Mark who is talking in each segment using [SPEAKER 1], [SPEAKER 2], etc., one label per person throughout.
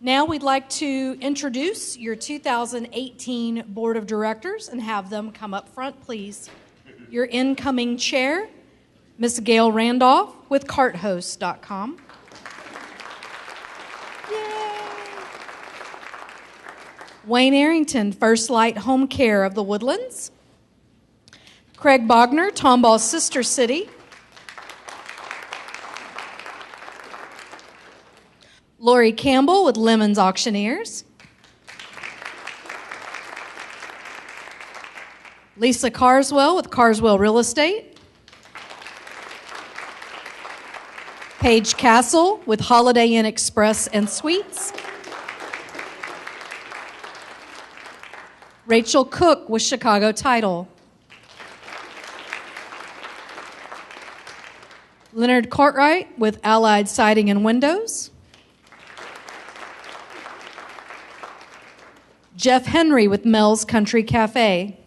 [SPEAKER 1] Now we'd like to introduce your 2018 Board of Directors and have them come up front, please. Your incoming chair, Ms. Gail Randolph with KartHost.com. Yay! Wayne Arrington, First Light Home Care of the Woodlands. Craig Bogner, Tomball's sister city. Lori Campbell with Lemons Auctioneers. Lisa Carswell with Carswell Real Estate. Paige Castle with Holiday Inn Express and Suites. Rachel Cook with Chicago Title. Leonard Cartwright with Allied Siding and Windows. Jeff Henry with Mel's Country Cafe.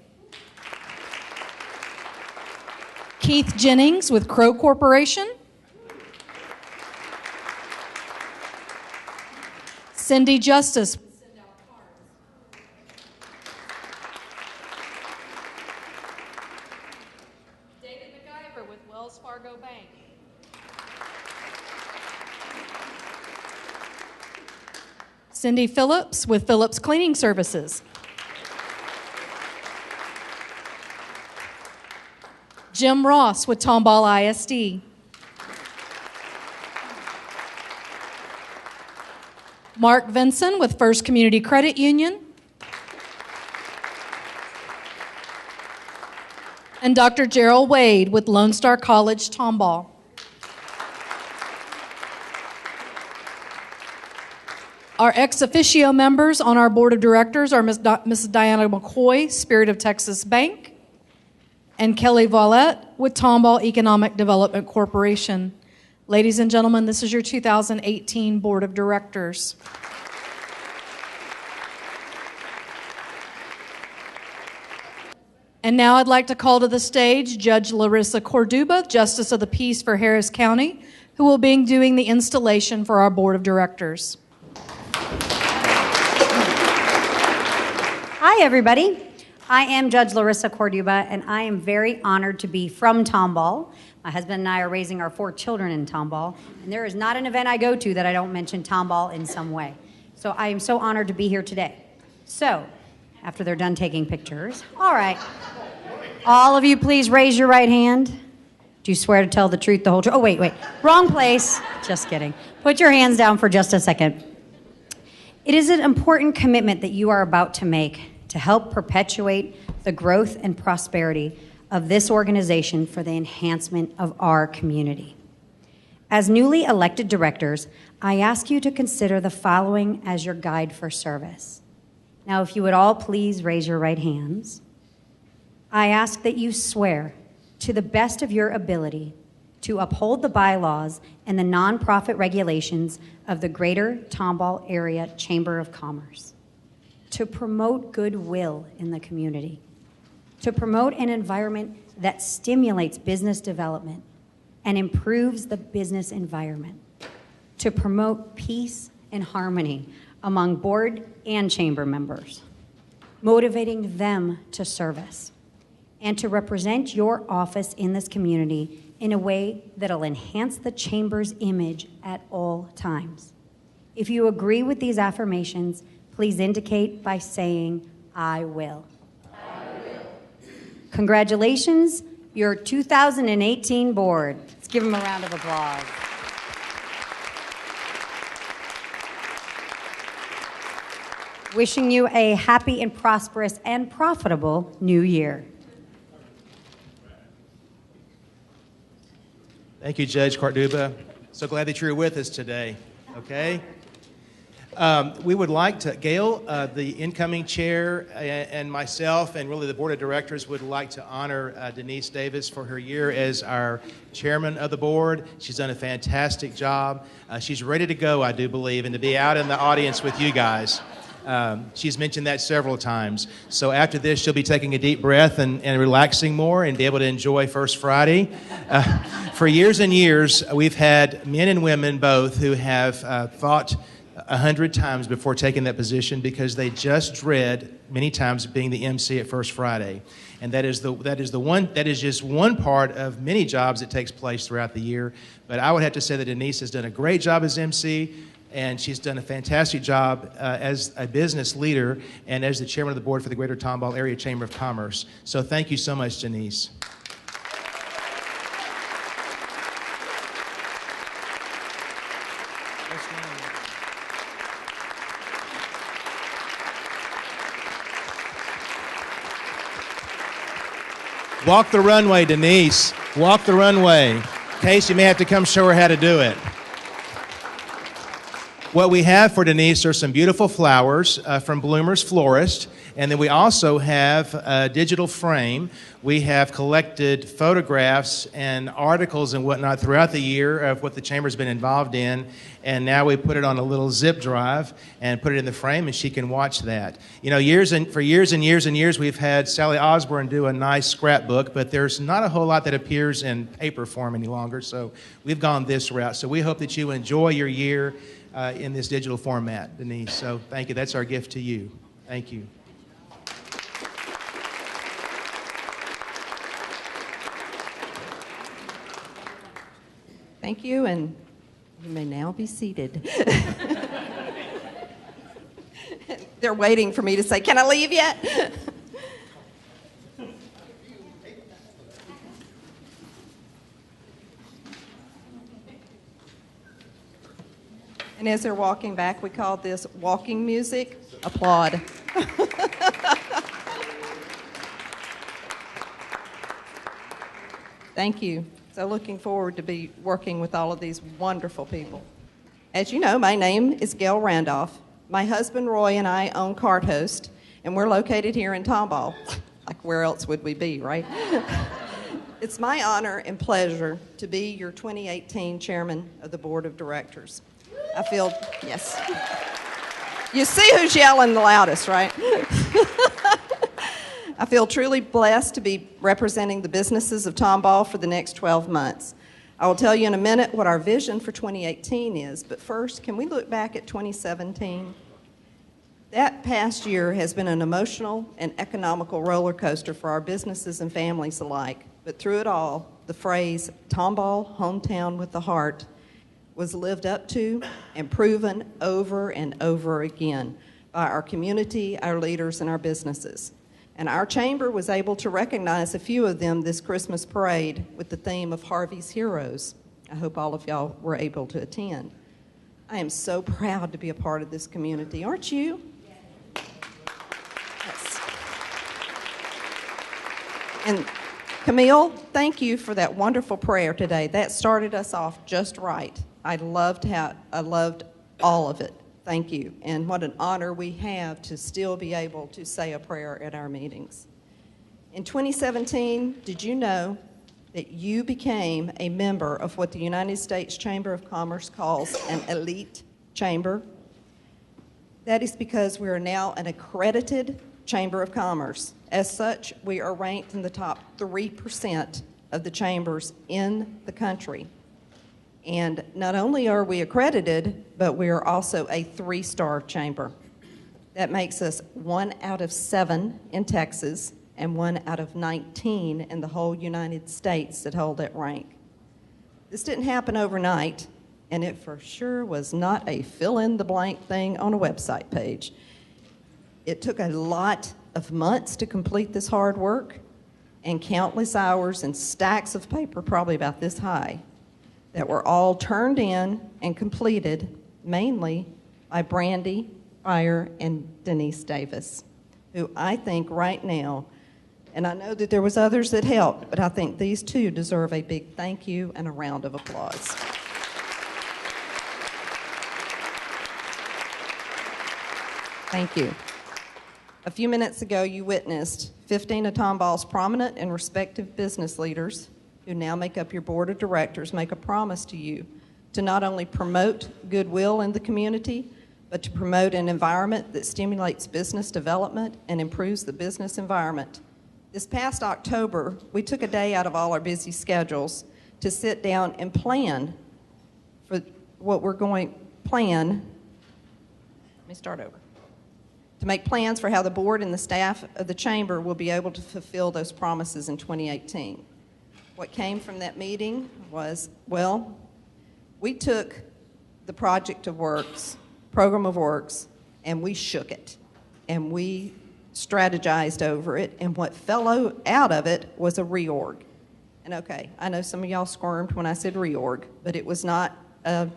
[SPEAKER 1] Keith Jennings with Crow Corporation. Cindy Justice. David McIver with Wells Fargo Bank. Cindy Phillips with Phillips Cleaning Services. Jim Ross with Tomball ISD. Mark Vinson with First Community Credit Union. And Dr. Gerald Wade with Lone Star College Tomball. Our ex officio members on our board of directors are Mrs. Diana McCoy, Spirit of Texas Bank, and Kelly Vallette with Tomball Economic Development Corporation. Ladies and gentlemen, this is your 2018 board of directors. And now I'd like to call to the stage Judge Laryssa Korduba, Justice of the Peace for Harris County, who will be doing the installation for our board of directors.
[SPEAKER 2] Hi, everybody. I am Judge Laryssa Korduba, and I am very honored to be from Tomball. My husband and I are raising our 4 children in Tomball, and there is not an event I go to that I don't mention Tomball in some way. So I am so honored to be here today. So, after they're done taking pictures, all right. All of you, please raise your right hand. Do you swear to tell the truth, the whole truth? Oh, wait, wrong place. Just kidding. Put your hands down for just a second. It is an important commitment that you are about to make to help perpetuate the growth and prosperity of this organization for the enhancement of our community. As newly elected directors, I ask you to consider the following as your guide for service. Now, if you would all please raise your right hands. I ask that you swear to the best of your ability to uphold the bylaws and the nonprofit regulations of the Greater Tomball Area Chamber of Commerce, to promote goodwill in the community, to promote an environment that stimulates business development and improves the business environment, to promote peace and harmony among board and chamber members, motivating them to service, and to represent your office in this community in a way that'll enhance the chamber's image at all times. If you agree with these affirmations, please indicate by saying, I will. I will. Congratulations, your 2018 board. Let's give them a round of applause. Wishing you a happy and prosperous and profitable new year.
[SPEAKER 3] Thank you, Judge Korduba. So glad that you're with us today, okay? We would like to, Gail, the incoming chair, and myself, and really the board of directors would like to honor Denise Davis for her year as our chairman of the board. She's done a fantastic job. She's ready to go, I do believe, and to be out in the audience with you guys. She's mentioned that several times. So after this, she'll be taking a deep breath and relaxing more and be able to enjoy First Friday. For years and years, we've had men and women both who have fought 100 times before taking that position because they just dread many times being the MC at First Friday. And that is just one part of many jobs that takes place throughout the year. But I would have to say that Denise has done a great job as MC, and she's done a fantastic job as a business leader and as the chairman of the board for the Greater Tomball Area Chamber of Commerce. So thank you so much, Denise. Walk the runway, Denise. Walk the runway. Case, you may have to come show her how to do it. What we have for Denise are some beautiful flowers from Bloomer's Florist, and then we also have a digital frame. We have collected photographs and articles and whatnot throughout the year of what the Chamber's been involved in, and now we put it on a little zip drive and put it in the frame, and she can watch that. You know, for years and years, we've had Sally Osborne do a nice scrapbook, but there's not a whole lot that appears in paper form any longer, so we've gone this route. So we hope that you enjoy your year in this digital format, Denise. So thank you. That's our gift to you. Thank you.
[SPEAKER 4] Thank you, and you may now be seated. They're waiting for me to say, "Can I leave yet?" And as they're walking back, we call this walking music. Applaud. Thank you. So looking forward to be working with all of these wonderful people. As you know, my name is Gail Randolph. My husband Roy and I own KartHost, and we're located here in Tomball. Like, where else would we be, right? It's my honor and pleasure to be your 2018 chairman of the board of directors. I feel, yes. You see who's yelling the loudest, right? I feel truly blessed to be representing the businesses of Tomball for the next 12 months. I will tell you in a minute what our vision for 2018 is, but first, can we look back at 2017? That past year has been an emotional and economical roller coaster for our businesses and families alike, but through it all, the phrase, Tomball, hometown with the heart, was lived up to and proven over and over again by our community, our leaders, and our businesses. And our chamber was able to recognize a few of them this Christmas parade with the theme of Harvey's Heroes. I hope all of y'all were able to attend. I am so proud to be a part of this community, aren't you? Yes. And Camille, thank you for that wonderful prayer today. That started us off just right. I loved all of it. Thank you. And what an honor we have to still be able to say a prayer at our meetings. In 2017, did you know that you became a member of what the United States Chamber of Commerce calls an elite chamber? That is because we are now an accredited Chamber of Commerce. As such, we are ranked in the top 3% of the chambers in the country. And not only are we accredited, but we are also a 3-star chamber. That makes us 1 out of 7 in Texas and 1 out of 19 in the whole United States that hold that rank. This didn't happen overnight, and it for sure was not a fill-in-the-blank thing on a website page. It took a lot of months to complete this hard work and countless hours and stacks of paper, probably about this high, that were all turned in and completed mainly by Brandy Pryor and Denise Davis, who I think right now, and I know that there was others that helped, but I think these two deserve a big thank you and a round of applause. Thank you. A few minutes ago, you witnessed 15 of Tomball's prominent and respected business leaders who now make up your board of directors make a promise to you to not only promote goodwill in the community, but to promote an environment that stimulates business development and improves the business environment. This past October, we took a day out of all our busy schedules to sit down and plan for what we're going me start over. To make plans for how the board and the staff of the chamber will be able to fulfill those promises in 2018. What came from that meeting was, well, we took the project of works, program of works, and we shook it. And we strategized over it, and what fell out of it was a reorg. And okay, I know some of y'all squirmed when I said reorg, but it was not a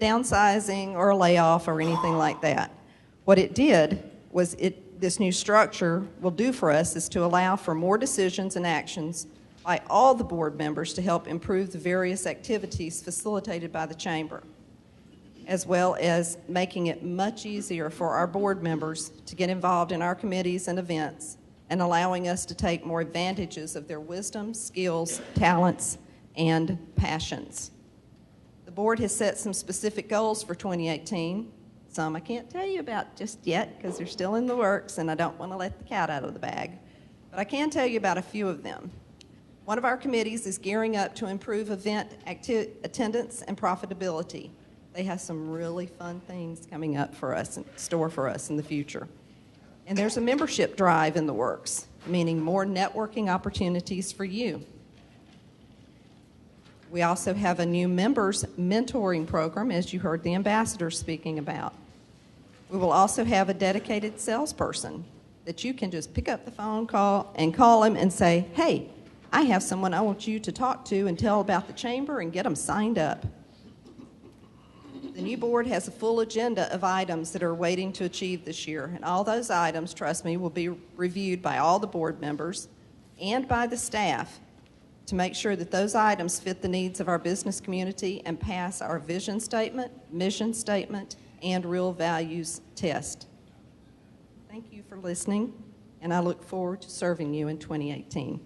[SPEAKER 4] downsizing or a layoff or anything like that. What it did was this new structure will do for us is to allow for more decisions and actions by all the board members to help improve the various activities facilitated by the chamber, as well as making it much easier for our board members to get involved in our committees and events and allowing us to take more advantages of their wisdom, skills, talents, and passions. The board has set some specific goals for 2018. Some I can't tell you about just yet because they're still in the works and I don't want to let the cat out of the bag. But I can tell you about a few of them. One of our committees is gearing up to improve event attendance and profitability. They have some really fun things coming up for us, in store for us in the future. And there's a membership drive in the works, meaning more networking opportunities for you. We also have a new members mentoring program, as you heard the ambassador speaking about. We will also have a dedicated salesperson that you can just pick up the phone call and call him and say, hey, I have someone I want you to talk to and tell about the chamber and get them signed up. The new board has a full agenda of items that are waiting to achieve this year, and all those items, trust me, will be reviewed by all the board members and by the staff to make sure that those items fit the needs of our business community and pass our vision statement, mission statement, and real values test. Thank you for listening, and I look forward to serving you in 2018.